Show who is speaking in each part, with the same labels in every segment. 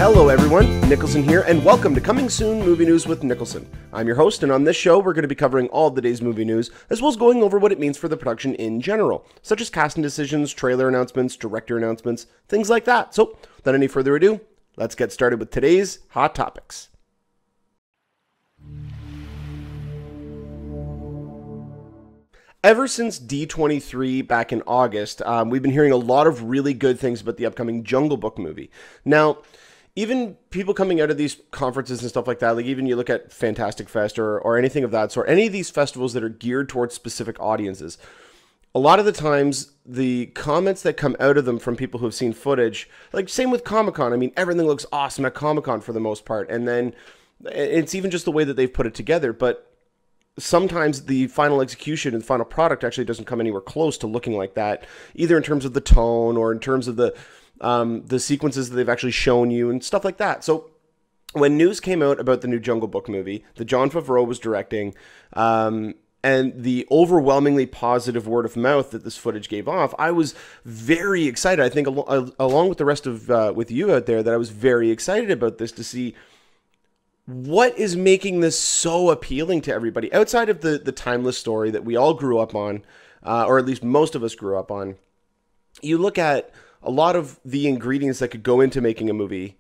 Speaker 1: Hello everyone, Niklsun here, and welcome to Coming Soon Movie News with Niklsun. I'm your host, and on this show, we're going to be covering all of the day's movie news, as well as going over what it means for the production in general, such as casting decisions, trailer announcements, director announcements, things like that. So, without any further ado, let's get started with today's hot topics. Ever since D23 back in August, we've been hearing a lot of really good things about the upcoming Jungle Book movie. Now, even people coming out of these conferences and stuff like that, like even you look at Fantastic Fest or anything of that sort, any of these festivals that are geared towards specific audiences, a lot of the times the comments that come out of them from people who have seen footage, like same with Comic-Con, I mean, everything looks awesome at Comic-Con for the most part, and then it's even just the way that they've put it together, but sometimes the final execution and the final product actually doesn't come anywhere close to looking like that, either in terms of the tone or in terms of the sequences that they've actually shown you and stuff like that. So when news came out about the new Jungle Book movie that Jon Favreau was directing, and the overwhelmingly positive word of mouth that this footage gave off, I was very excited. I think along with the rest of with you out there, that I was very excited about this to see what is making this so appealing to everybody outside of the timeless story that we all grew up on, or at least most of us grew up on. You look at a lot of the ingredients that could go into making a movie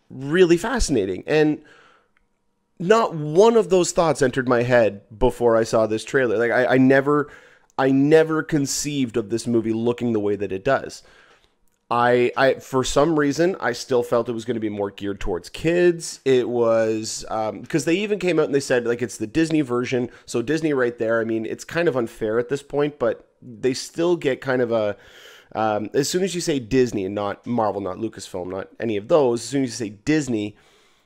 Speaker 1: really fascinating, and not one of those thoughts entered my head before I saw this trailer. Like I never conceived of this movie looking the way that it does. I for some reason, I still felt it was going to be more geared towards kids. It was, because they even came out and they said, like, it's the Disney version. So Disney right there, I mean, it's kind of unfair at this point, but they still get kind of a, as soon as you say Disney, not Marvel, not Lucasfilm, not any of those, as soon as you say Disney,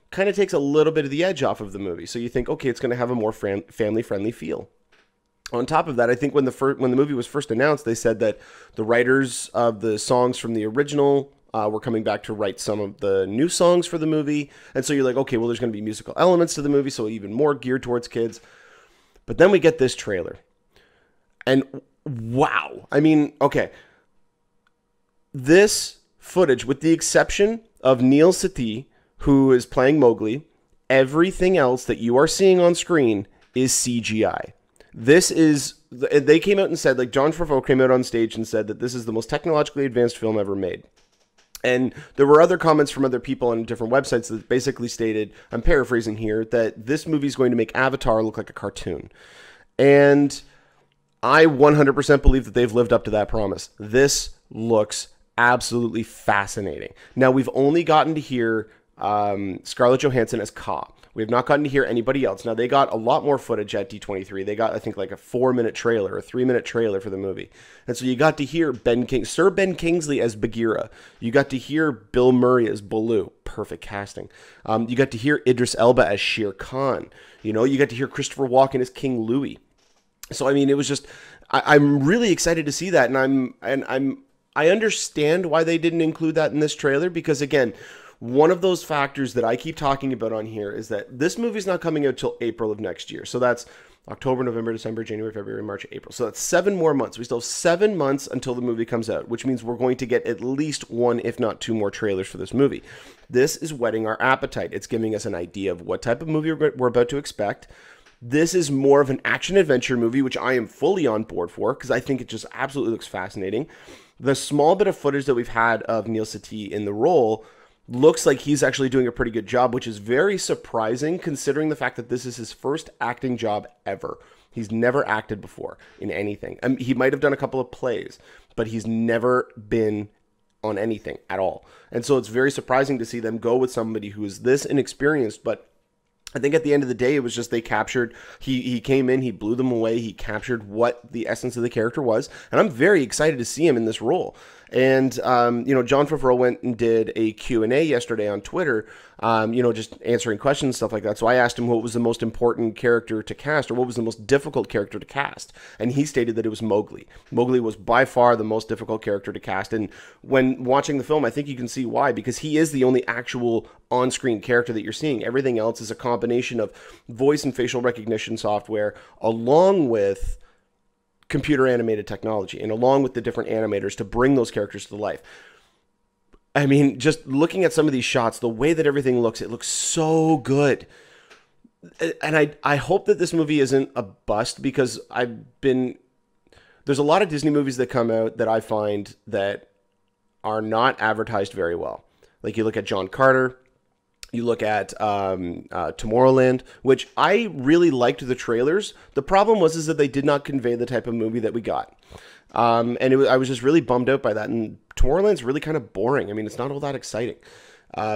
Speaker 1: kind of takes a little bit of the edge off of the movie. So you think, okay, it's going to have a more family-friendly feel. On top of that, I think when the movie was first announced, they said that the writers of the songs from the original were coming back to write some of the new songs for the movie. And so you're like, okay, well, there's going to be musical elements to the movie, so even more geared towards kids. But then we get this trailer. And wow. I mean, okay. This footage, with the exception of Neil Sethi, who is playing Mowgli, everything else that you are seeing on screen is CGI. This is, they came out and said, like, Jon Favreau came out on stage and said that this is the most technologically advanced film ever made. And there were other comments from other people on different websites that basically stated, I'm paraphrasing here, that this movie is going to make Avatar look like a cartoon. And I 100% believe that they've lived up to that promise. This looks absolutely fascinating. Now, we've only gotten to hear Scarlett Johansson as Ka. We have not gotten to hear anybody else. Now, they got a lot more footage at D23. They got, I think, like a 4-minute trailer, a 3-minute trailer for the movie. And so you got to hear Sir Ben Kingsley as Bagheera. You got to hear Bill Murray as Baloo. Perfect casting. You got to hear Idris Elba as Shere Khan. You know, you got to hear Christopher Walken as King Louie. So, I mean, it was just, I'm really excited to see that. And I understand why they didn't include that in this trailer, because, again, one of those factors that I keep talking about on here is that this movie's not coming out till April of next year. So that's October, November, December, January, February, March, April. So that's 7 more months. We still have 7 months until the movie comes out, which means we're going to get at least 1, if not 2 more trailers for this movie. This is whetting our appetite. It's giving us an idea of what type of movie we're about to expect. This is more of an action-adventure movie, which I am fully on board for, because I think it just absolutely looks fascinating. The small bit of footage that we've had of Neil Sethi in the role looks like he's actually doing a pretty good job, which is very surprising considering the fact that this is his first acting job ever. He's never acted before in anything. He might have done a couple of plays, but he's never been on anything at all. And so it's very surprising to see them go with somebody who is this inexperienced, but I think at the end of the day, it was just they captured, he came in, he blew them away, he captured what the essence of the character was, and I'm very excited to see him in this role. And, you know, Jon Favreau went and did a Q&A yesterday on Twitter, you know, just answering questions, stuff like that. So I asked him what was the most important character to cast, or what was the most difficult character to cast. And he stated that it was Mowgli. Mowgli was by far the most difficult character to cast. And when watching the film, I think you can see why, because he is the only actual on-screen character that you're seeing. Everything else is a combination of voice and facial recognition software, along with computer animated technology, and along with the different animators to bring those characters to life. I mean, just looking at some of these shots, the way that everything looks, it looks so good. And I hope that this movie isn't a bust, because there's a lot of Disney movies that come out that I find that are not advertised very well. Like, you look at John Carter, you look at Tomorrowland, which I really liked the trailers. The problem was is that they did not convey the type of movie that we got. I was just really bummed out by that. And Tomorrowland's really kind of boring. I mean, it's not all that exciting,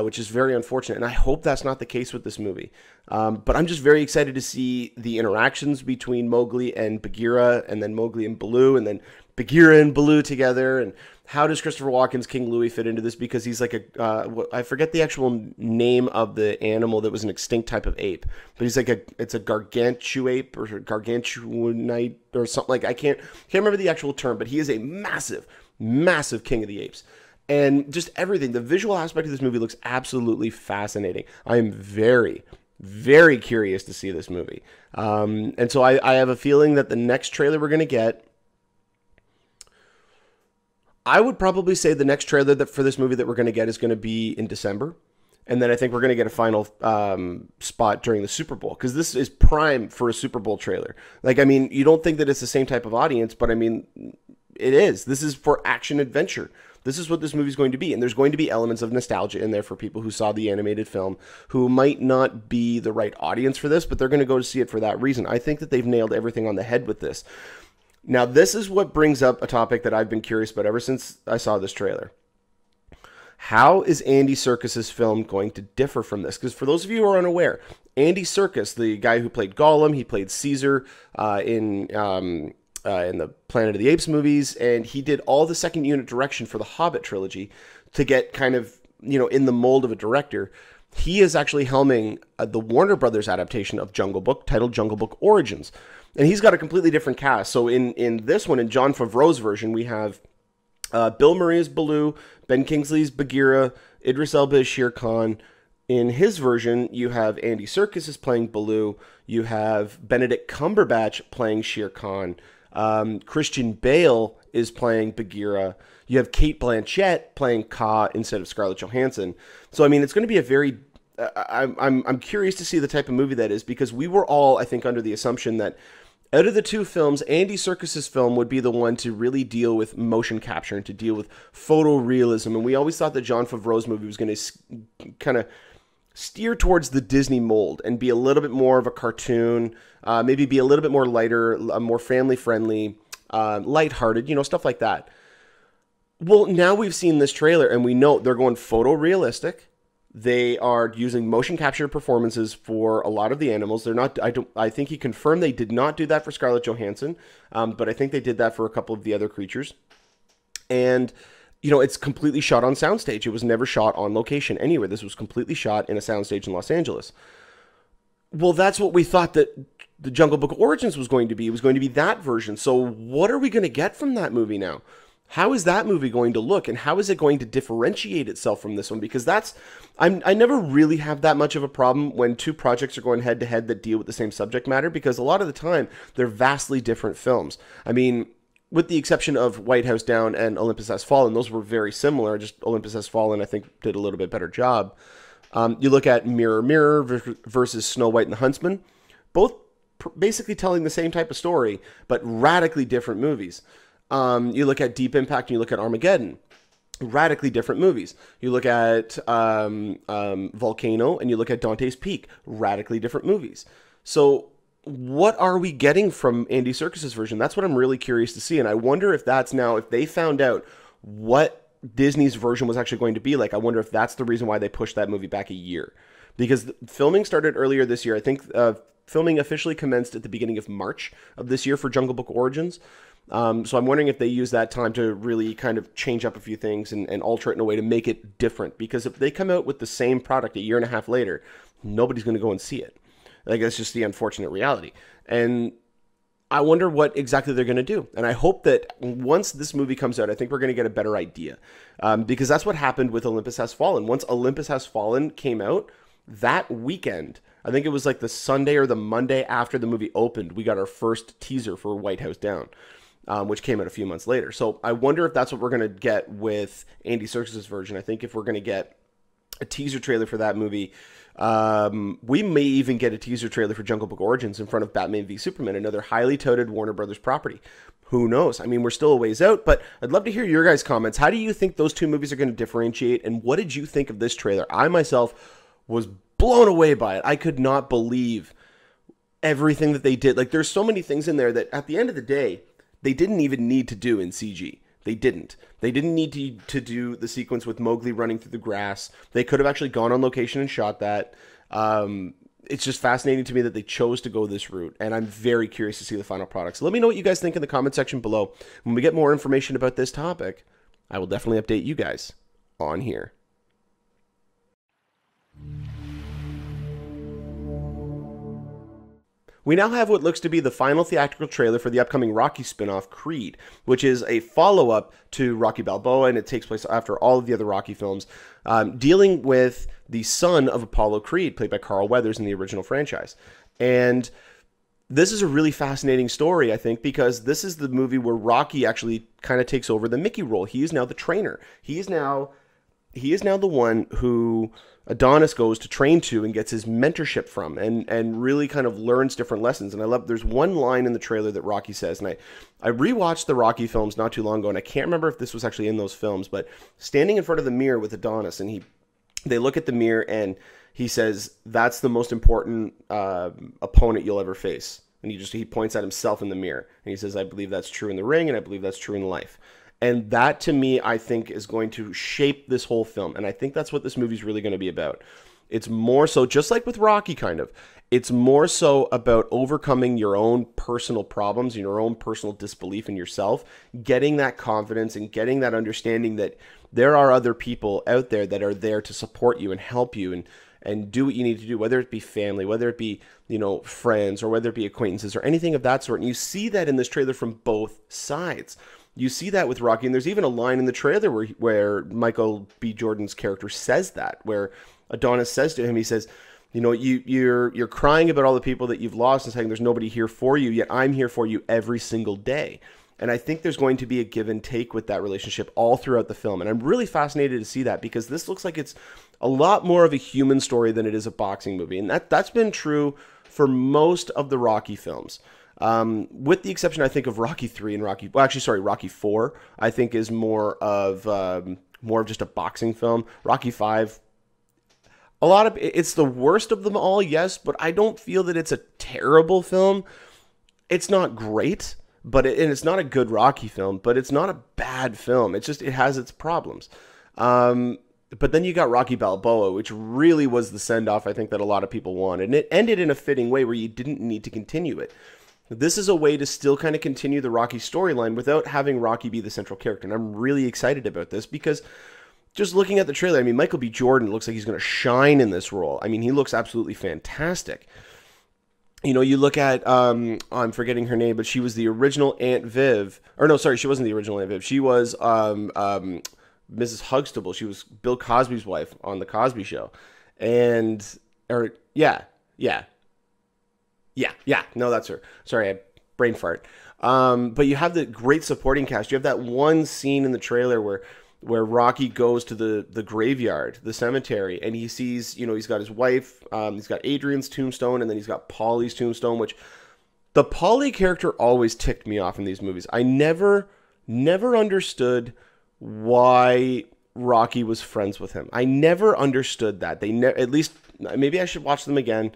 Speaker 1: which is very unfortunate. And I hope that's not the case with this movie. But I'm just very excited to see the interactions between Mowgli and Bagheera, and then Mowgli and Baloo, and then Bagheera and Baloo together. And how does Christopher Walken's King Louie fit into this? Because he's like I forget the actual name of the animal that was an extinct type of ape, but he's like it's a gargantua ape or gargantuanite or something. Like, I can't remember the actual term, but he is a massive, massive king of the apes. And just everything, the visual aspect of this movie looks absolutely fascinating. I am very, very curious to see this movie. And so I have a feeling that the next trailer we're going to get, I would probably say the next trailer for this movie that we're going to get is going to be in December. And then I think we're going to get a final spot during the Super Bowl, because this is prime for a Super Bowl trailer. Like, I mean, you don't think that it's the same type of audience, but I mean, it is. This is for action adventure. This is what this movie is going to be. And there's going to be elements of nostalgia in there for people who saw the animated film, who might not be the right audience for this, but they're going to go to see it for that reason. I think that they've nailed everything on the head with this. Now, this is what brings up a topic that I've been curious about ever since I saw this trailer. How is Andy Serkis's film going to differ from this? Because for those of you who are unaware, Andy Serkis, the guy who played Gollum, he played Caesar in the Planet of the Apes movies, and he did all the second unit direction for the Hobbit trilogy to get kind of, in the mold of a director. He is actually helming the Warner Brothers adaptation of Jungle Book, titled Jungle Book Origins. And he's got a completely different cast. So in this one, in Jon Favreau's version, we have Bill Murray as Baloo, Ben Kingsley's Bagheera, Idris Elba as Shere Khan. In his version, you have Andy Serkis is playing Baloo. You have Benedict Cumberbatch playing Shere Khan. Christian Bale is playing Bagheera. You have Cate Blanchett playing Kaa instead of Scarlett Johansson. So, I mean, it's going to be a very... I'm curious to see the type of movie that is, because we were all, I think, under the assumption that out of the two films, Andy Serkis's film would be the one to really deal with motion capture and to deal with photorealism. And we always thought that Jon Favreau's movie was going to kind of steer towards the Disney mold and be a little bit more of a cartoon, maybe be a little bit more lighter, more family-friendly, lighthearted, stuff like that. Well, now we've seen this trailer and we know they're going photorealistic. They are using motion capture performances for a lot of the animals. They're not. I think he confirmed they did not do that for Scarlett Johansson, but I think they did that for a couple of the other creatures. And it's completely shot on soundstage. It was never shot on location anywhere. This was completely shot in a soundstage in Los Angeles. Well, that's what we thought that the Jungle Book Origins was going to be. It was going to be that version. So what are we going to get from that movie now? How is that movie going to look, and how is it going to differentiate itself from this one? Because I never really have that much of a problem when two projects are going head to head that deal with the same subject matter, because a lot of the time they're vastly different films. I mean, with the exception of White House Down and Olympus Has Fallen, those were very similar. Just Olympus Has Fallen, I think, did a little bit better job. You look at Mirror Mirror versus Snow White and the Huntsman, both basically telling the same type of story, but radically different movies. You look at Deep Impact and you look at Armageddon, radically different movies. You look at Volcano and you look at Dante's Peak, radically different movies. So what are we getting from Andy Serkis's version? That's what I'm really curious to see. And I wonder if that's now, if they found out what Disney's version was actually going to be like, I wonder if that's the reason why they pushed that movie back a year. Because filming started earlier this year. I think filming officially commenced at the beginning of March of this year for Jungle Book Origins. So I'm wondering if they use that time to really kind of change up a few things and alter it in a way to make it different. Because if they come out with the same product a year and a half later, nobody's going to go and see it. Like, that's just the unfortunate reality. And I wonder what exactly they're going to do. And I hope that once this movie comes out, I think we're going to get a better idea. Because that's what happened with Olympus Has Fallen. Once Olympus Has Fallen came out, that weekend, I think it was like the Sunday or the Monday after the movie opened, we got our first teaser for White House Down. which came out a few months later. So I wonder if that's what we're going to get with Andy Serkis' version. I think if we're going to get a teaser trailer for that movie, we may even get a teaser trailer for Jungle Book Origins in front of Batman v Superman, another highly touted Warner Brothers property. Who knows? I mean, we're still a ways out, but I'd love to hear your guys' comments. How do you think those two movies are going to differentiate, and what did you think of this trailer? I myself was blown away by it. I could not believe everything that they did. Like, there's so many things in there that at the end of the day, they didn't even need to do in CG. They didn't. They didn't need to do the sequence with Mowgli running through the grass. They could have actually gone on location and shot that. It's just fascinating to me that they chose to go this route, and I'm very curious to see the final product. So let me know what you guys think in the comment section below. When we get more information about this topic, I will definitely update you guys on here. We now have what looks to be the final theatrical trailer for the upcoming Rocky spin-off, Creed, which is a follow-up to Rocky Balboa, and it takes place after all of the other Rocky films, dealing with the son of Apollo Creed, played by Carl Weathers in the original franchise. And this is a really fascinating story, I think, because this is the movie where Rocky actually kind of takes over the Mickey role. He is now the trainer. He is now the one who Adonis goes to train to and gets his mentorship from, and really kind of learns different lessons. And I love, there's one line in the trailer that Rocky says, and I rewatched the Rocky films not too long ago, and I can't remember if this was actually in those films, but standing in front of the mirror with Adonis, and they look at the mirror, and he says, "That's the most important opponent you'll ever face." And he points at himself in the mirror, and he says, "I believe that's true in the ring, and I believe that's true in life." And that, to me, I think is going to shape this whole film. And I think that's what this movie's really going to be about. It's more so, just like with Rocky, kind of, it's more so about overcoming your own personal problems, your own personal disbelief in yourself, getting that confidence and getting that understanding that there are other people out there that are there to support you and help you and do what you need to do, whether it be family, whether it be, friends, or whether it be acquaintances or anything of that sort. And you see that in this trailer from both sides. You see that with Rocky, and there's even a line in the trailer where Michael B. Jordan's character says that, where Adonis says to him, he says, you're crying about all the people that you've lost and saying there's nobody here for you, yet I'm here for you every single day. And I think there's going to be a give and take with that relationship all throughout the film. And I'm really fascinated to see that, because this looks like it's a lot more of a human story than it is a boxing movie. And that's been true for most of the Rocky films. With the exception, I think, of Rocky 3 and Rocky 4, I think is more of just a boxing film. Rocky 5, it's the worst of them all, yes, but I don't feel that it's a terrible film. It's not great, and it's not a good Rocky film, but it's not a bad film. It has its problems. But then you got Rocky Balboa, which really was the send-off I think that a lot of people wanted. And it ended in a fitting way where you didn't need to continue it. This is a way to still kind of continue the Rocky storyline without having Rocky be the central character. And I'm really excited about this, because just looking at the trailer, I mean, Michael B. Jordan looks like he's going to shine in this role. I mean, he looks absolutely fantastic. You look at, I'm forgetting her name, but she was the original Aunt Viv. Or no, sorry, she wasn't the original Aunt Viv. She was Mrs. Huxtable. She was Bill Cosby's wife on The Cosby Show. No, that's her. Sorry, I brain fart. But you have the great supporting cast. You have that one scene in the trailer where Rocky goes to the graveyard, the cemetery, and he sees, he's got his wife, he's got Adrian's tombstone, and then he's got Paulie's tombstone, which the Paulie character always ticked me off in these movies. I never understood why Rocky was friends with him. I never understood that. At least, maybe I should watch them again.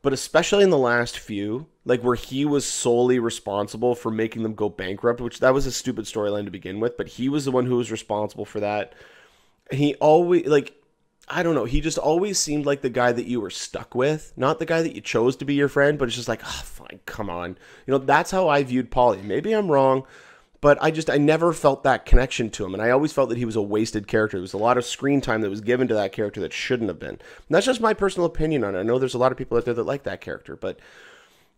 Speaker 1: But especially in the last few, like where he was solely responsible for making them go bankrupt, which that was a stupid storyline to begin with, but he was the one who was responsible for that. He always, I don't know, he just always seemed like the guy that you were stuck with, not the guy that you chose to be your friend, but it's just like, oh, fine, come on. That's how I viewed Paulie. Maybe I'm wrong, but I never felt that connection to him, and I always felt that he was a wasted character. There was a lot of screen time that was given to that character that shouldn't have been. And that's just my personal opinion on it. I know there's a lot of people out there that like that character, but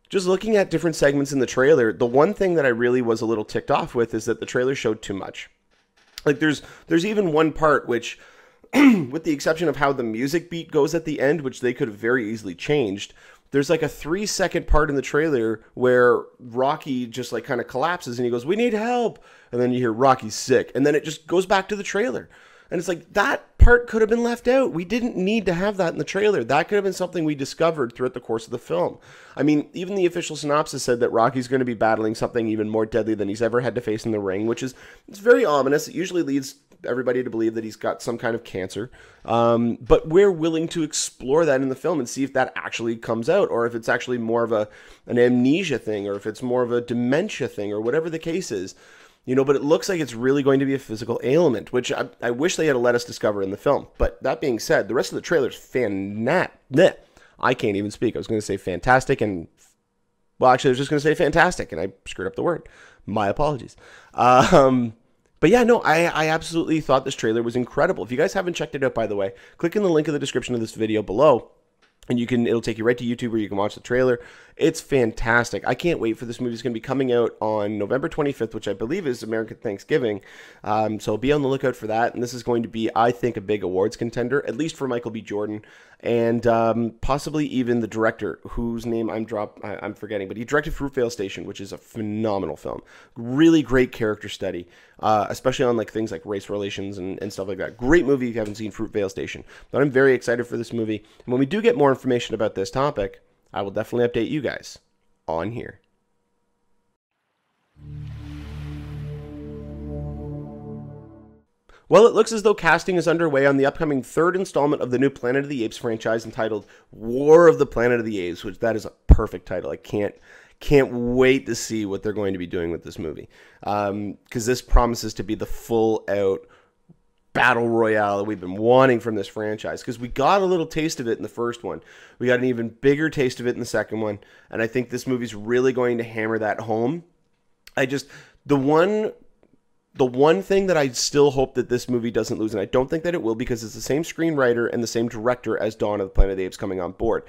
Speaker 1: just looking at different segments in the trailer, the one thing that I really was a little ticked off with is that the trailer showed too much. Like, there's even one part which, with the exception of how the music beat goes at the end, which they could have very easily changed, there's like a 3-second part in the trailer where Rocky just like kind of collapses and he goes, "We need help." And then you hear Rocky's sick. And then it just goes back to the trailer. And it's like, that part could have been left out. We didn't need to have that in the trailer. That could have been something we discovered throughout the course of the film. I mean, even the official synopsis said that Rocky's going to be battling something even more deadly than he's ever had to face in the ring, which is, it's very ominous. It usually leads everybody to believe that he's got some kind of cancer. But we're willing to explore that in the film and see if that actually comes out, or if it's actually more of an amnesia thing, or if it's more of a dementia thing, or whatever the case is. You know, but it looks like it's really going to be a physical ailment, which I wish they had let us discover in the film. But that being said, the rest of the trailer is I can't even speak. I was going to say fantastic and... Well, actually, I was just going to say fantastic, and I screwed up the word. My apologies. But yeah, no, I absolutely thought this trailer was incredible. If you guys haven't checked it out, by the way, click in the link in the description of this video below. And it'll take you right to YouTube where you can watch the trailer. It's fantastic. I can't wait for this movie. It's going to be coming out on November 25th, which I believe is American Thanksgiving. So be on the lookout for that. And this is going to be, I think, a big awards contender, at least for Michael B. Jordan. And possibly even the director, whose name I'm forgetting. But he directed Fruitvale Station, which is a phenomenal film. Really great character study, especially on like things like race relations and stuff like that. Great movie if you haven't seen Fruitvale Station. But I'm very excited for this movie. And when we do get more information about this topic, I will definitely update you guys on here. Well, it looks as though casting is underway on the upcoming third installment of the new Planet of the Apes franchise entitled War of the Planet of the Apes, which that is a perfect title. I can't wait to see what they're going to be doing with this movie, because this promises to be the full-out battle royale that we've been wanting from this franchise, because we got a little taste of it in the first one. We got an even bigger taste of it in the second one, and I think this movie's really going to hammer that home. The one thing that I still hope that this movie doesn't lose, and I don't think that it will, because it's the same screenwriter and the same director as Dawn of the Planet of the Apes coming on board,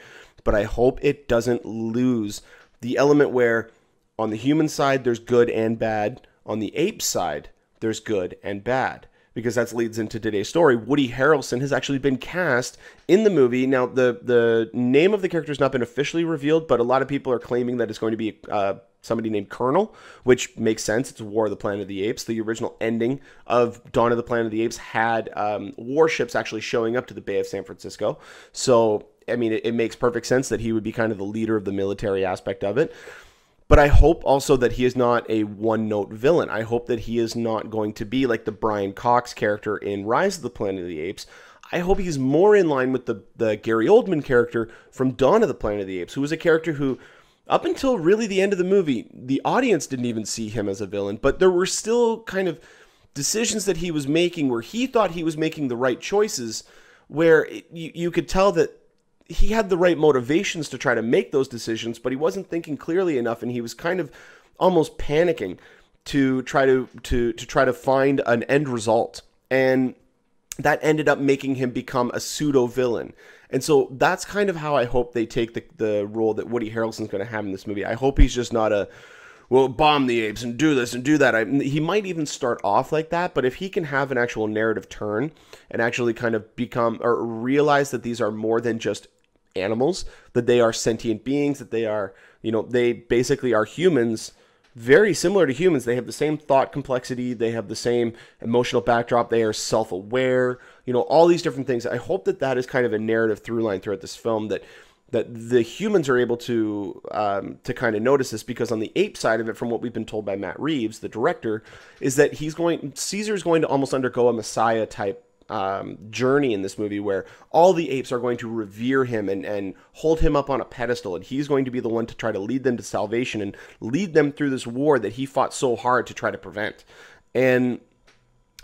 Speaker 1: but I hope it doesn't lose the element where on the human side there's good and bad, on the ape side there's good and bad. Because that leads into today's story. Woody Harrelson has actually been cast in the movie. Now, the name of the character has not been officially revealed, but a lot of people are claiming that it's going to be somebody named Colonel, which makes sense. It's War of the Planet of the Apes. The original ending of Dawn of the Planet of the Apes had warships actually showing up to the Bay of San Francisco. So, I mean, it makes perfect sense that he would be kind of the leader of the military aspect of it. But I hope also that he is not a one-note villain. I hope that he is not going to be like the Brian Cox character in Rise of the Planet of the Apes. I hope he's more in line with the Gary Oldman character from Dawn of the Planet of the Apes, who was a character who, up until really the end of the movie, the audience didn't even see him as a villain, but there were still kind of decisions that he was making where he thought he was making the right choices, where you could tell that he had the right motivations to try to make those decisions, but he wasn't thinking clearly enough, and he was kind of almost panicking to try to find an end result. And that ended up making him become a pseudo-villain. And so that's kind of how I hope they take the role that Woody Harrelson's going to have in this movie. I hope he's just not well, bomb the apes and do this and do that. He might even start off like that, but if he can have an actual narrative turn and actually kind of become, or realize that these are more than just animals, that they are sentient beings, that they are, they basically are humans, very similar to humans. They have the same thought complexity, they have the same emotional backdrop, they are self-aware, all these different things. I hope that is kind of a narrative through line throughout this film, that the humans are able to kind of notice this, because on the ape side of it, from what we've been told by Matt Reeves, the director, is that Caesar's going to almost undergo a Messiah type journey in this movie, where all the apes are going to revere him and hold him up on a pedestal, and he's going to be the one to try to lead them to salvation and lead them through this war that he fought so hard to try to prevent. And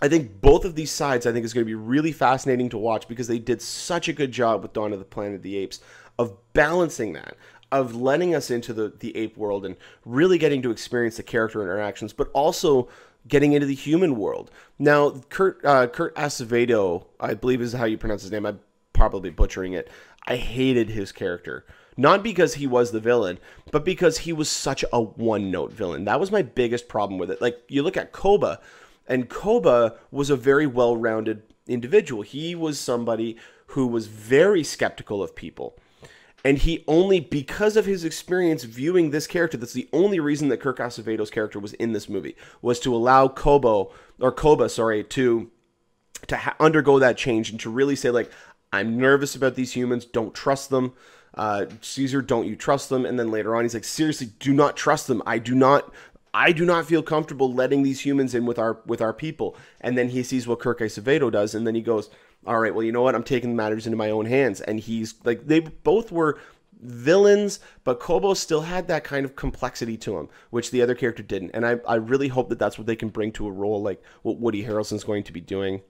Speaker 1: I think both of these sides, I think, is going to be really fascinating to watch, because they did such a good job with Dawn of the Planet of the Apes of balancing that, of letting us into the ape world and really getting to experience the character interactions, but also getting into the human world. Now, Kurt Acevedo, I believe is how you pronounce his name. I'm probably butchering it. I hated his character. Not because he was the villain, but because he was such a one-note villain. That was my biggest problem with it. Like, you look at Koba, and Koba was a very well-rounded individual. He was somebody who was very skeptical of people. And he only, because of his experience viewing this character, that's the only reason that Kirk Acevedo's character was in this movie, was to allow Koba, to undergo that change and to really say, like, I'm nervous about these humans, don't trust them. Caesar, don't you trust them? And then later on, he's like, seriously, do not trust them. I do not feel comfortable letting these humans in with our people. And then he sees what Kirk Acevedo does, and then he goes, all right, well, you know what? I'm taking matters into my own hands. And he's like, they both were villains, but Kobo still had that kind of complexity to him, which the other character didn't. And I really hope that that's what they can bring to a role like what Woody Harrelson's going to be doing.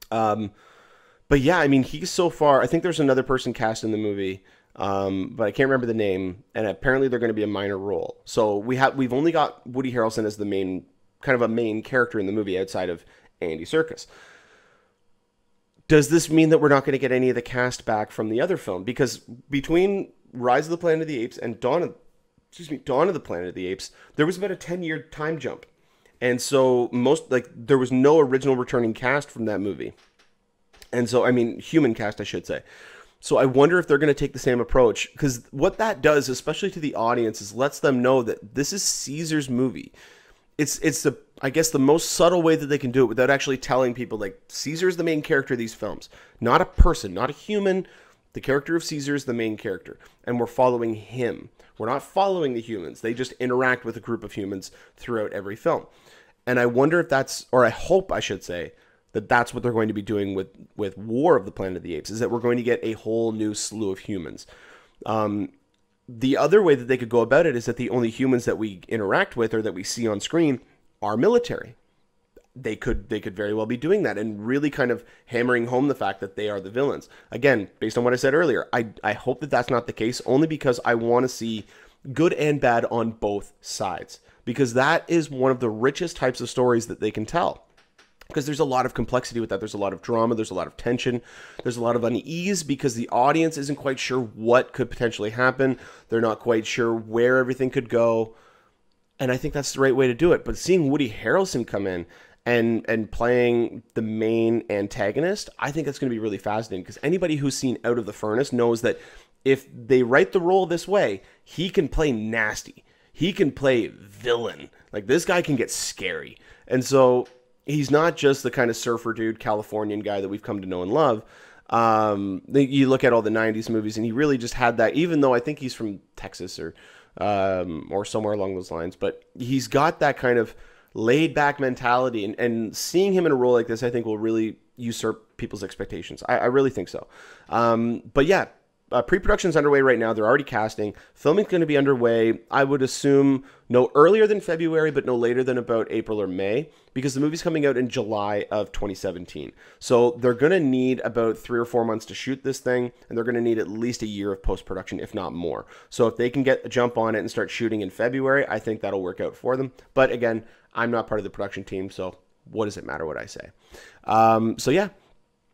Speaker 1: But yeah, I mean, he's so far, I think there's another person cast in the movie, but I can't remember the name, and apparently they're going to be a minor role. So we've only got Woody Harrelson as the main, kind of a main character in the movie outside of Andy Serkis. Does this mean that we're not going to get any of the cast back from the other film? Because between Rise of the Planet of the Apes and Dawn of the Planet of the Apes, there was about a 10-year time jump. And so there was no original returning cast from that movie. And so, I mean, human cast, I should say. So I wonder if they're going to take the same approach, because what that does, especially to the audience, is lets them know that this is Caesar's movie. It's the, I guess, the most subtle way that they can do it without actually telling people, like, Caesar is the main character of these films. Not a person, not a human. The character of Caesar is the main character, and we're following him. We're not following the humans. They just interact with a group of humans throughout every film. And I wonder if that's, or I hope, I should say, that that's what they're going to be doing with War of the Planet of the Apes, is that we're going to get a whole new slew of humans. The other way that they could go about it is that the only humans that we interact with or that we see on screen are military. They could very well be doing that and really kind of hammering home the fact that they are the villains. Again, based on what I said earlier, I hope that that's not the case, only because I want to see good and bad on both sides, because that is one of the richest types of stories that they can tell. Because there's a lot of complexity with that. There's a lot of drama. There's a lot of tension. There's a lot of unease because the audience isn't quite sure what could potentially happen. They're not quite sure where everything could go. And I think that's the right way to do it. But seeing Woody Harrelson come in and playing the main antagonist, I think that's going to be really fascinating, because anybody who's seen Out of the Furnace knows that if they write the role this way, he can play nasty. He can play villain. Like, this guy can get scary. And so he's not just the kind of surfer dude, Californian guy that we've come to know and love. You look at all the 90s movies, and he really just had that, even though I think he's from Texas or somewhere along those lines. But he's got that kind of laid-back mentality, and seeing him in a role like this, I think, will really usurp people's expectations. I really think so. But yeah, pre-production's underway right now. They're already casting. Filming's going to be underway, I would assume, no earlier than February, but no later than about April or May, because the movie's coming out in July of 2017. So they're going to need about 3 or 4 months to shoot this thing, and they're going to need at least a year of post-production, if not more. So if they can get a jump on it and start shooting in February, I think that'll work out for them. But again, I'm not part of the production team, so what does it matter what I say? So yeah.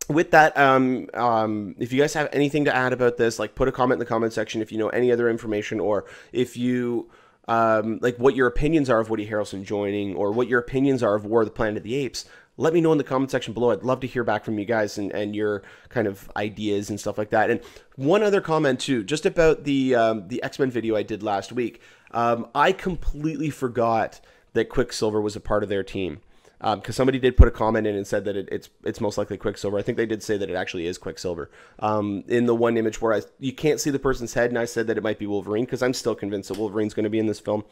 Speaker 1: With that, if you guys have anything to add about this, like, put a comment in the comment section if you know any other information, or if you, like, what your opinions are of Woody Harrelson joining, or what your opinions are of War of the Planet of the Apes. Let me know in the comment section below. I'd love to hear back from you guys and your kind of ideas and stuff like that. And one other comment too, just about the X-Men video I did last week. I completely forgot that Quicksilver was a part of their team. Because somebody did put a comment in and said that it's most likely Quicksilver. I think they did say that it actually is Quicksilver. In the one image where you can't see the person's head, and I said that it might be Wolverine, because I'm still convinced that Wolverine's going to be in this film.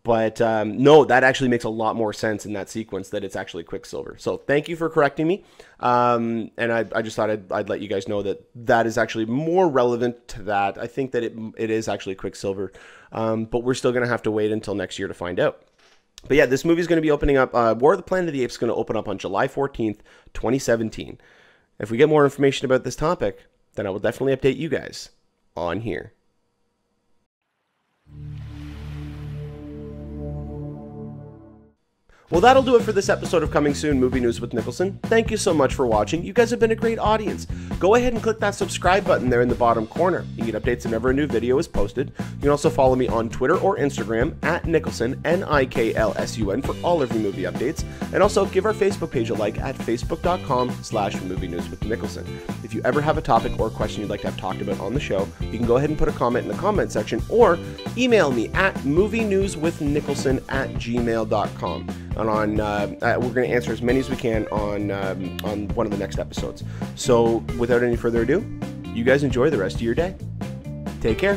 Speaker 1: But no, that actually makes a lot more sense in that sequence, that it's actually Quicksilver. So thank you for correcting me. And I just thought I'd let you guys know that that is actually more relevant to that. I think that it is actually Quicksilver. But we're still going to have to wait until next year to find out. But yeah, this movie is going to be opening up. War of the Planet of the Apes is going to open up on July 14th, 2017. If we get more information about this topic, then I will definitely update you guys on here. Well, that'll do it for this episode of Coming Soon Movie News with Niklsun. Thank you so much for watching. You guys have been a great audience. Go ahead and click that subscribe button there in the bottom corner. You get updates whenever a new video is posted. You can also follow me on Twitter or Instagram at Niklsun, Niklsun, for all of your movie updates. And also give our Facebook page a like at facebook.com/movie news with Niklsun. If you ever have a topic or question you'd like to have talked about on the show, you can go ahead and put a comment in the comment section or email me at movienewswithniklsun@gmail.com. And we're going to answer as many as we can on one of the next episodes. So without any further ado, you guys enjoy the rest of your day. Take care.